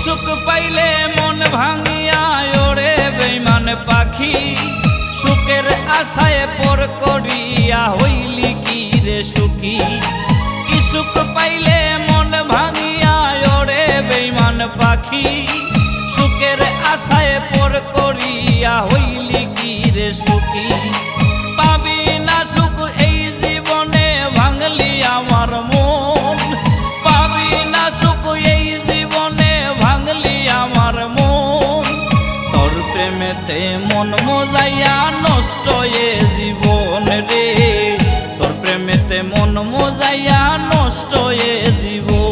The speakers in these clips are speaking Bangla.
সুখ পাইলে মন ভাঙিয়া ওরে বেঈমান পাখি সুখের আশায় পর করিয়া হইলি কি রে সুখী কি সুখ পাইলে মন ভাঙিয়া ওরে বেঈমান পাখি সুখের আশায় পর করিয়া হইলি কি রে সুখী পাবি না সুখ এই জীবনে ভাঙলি আমার মন পাবি না সুখ এই জীবনে ভাঙলি আমার মন তোর প্রেমেতে মন মোজাইয়া নষ্ট এ জীবন রে তোর প্রেমেতে মন মোজাইয়া নষ্ট এ জীবন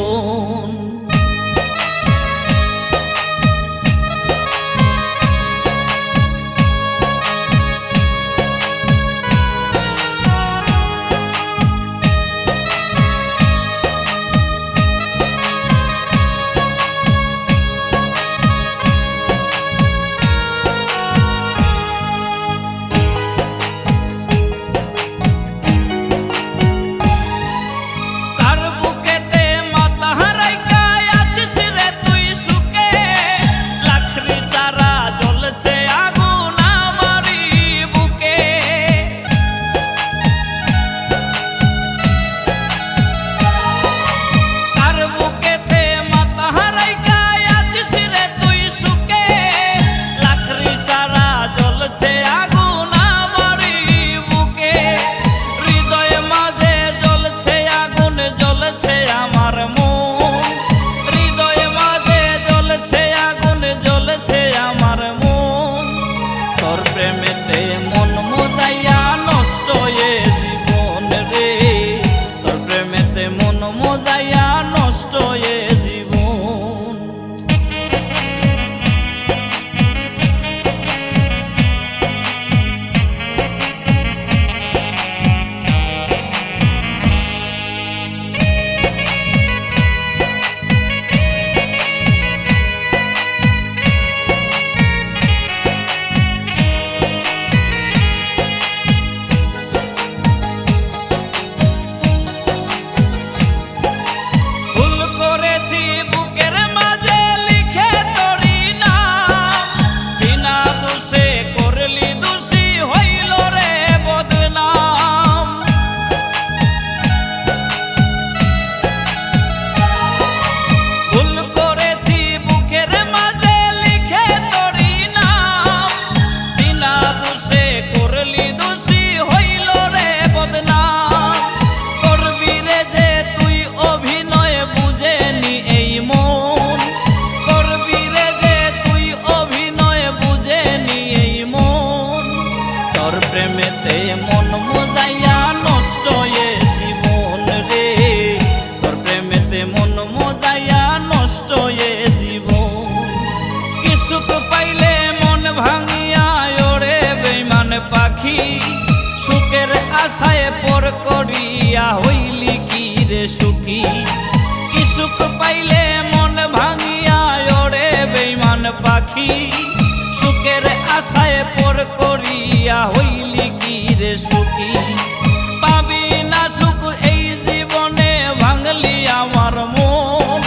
প্রেমেতে মন মোজাইয়া নষ্ট এ জীবন রে তোর প্রেমেতে মন মোজাইয়া নষ্ট এ জীবন কি সুখ পাইলে মন ভাঙিয়া ওরে বেঈমান পাখি সুখের আশায় পর করিয়া হইলি কি রে সুখী কি সুখ পাইলে মন ভাঙিয়া ওরে বেঈমান পাখি সুখের আশায় পর করিয়া হইলি কি রে সুখী পাবি না সুখ এই জীবনে ভাঙলি আমার মন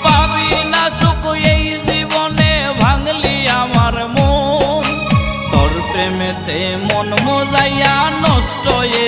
পাবি না সুখ এই জীবনে ভাঙলি আমার মন তোর প্রেমেতে মন মোজাইয়া নষ্ট এ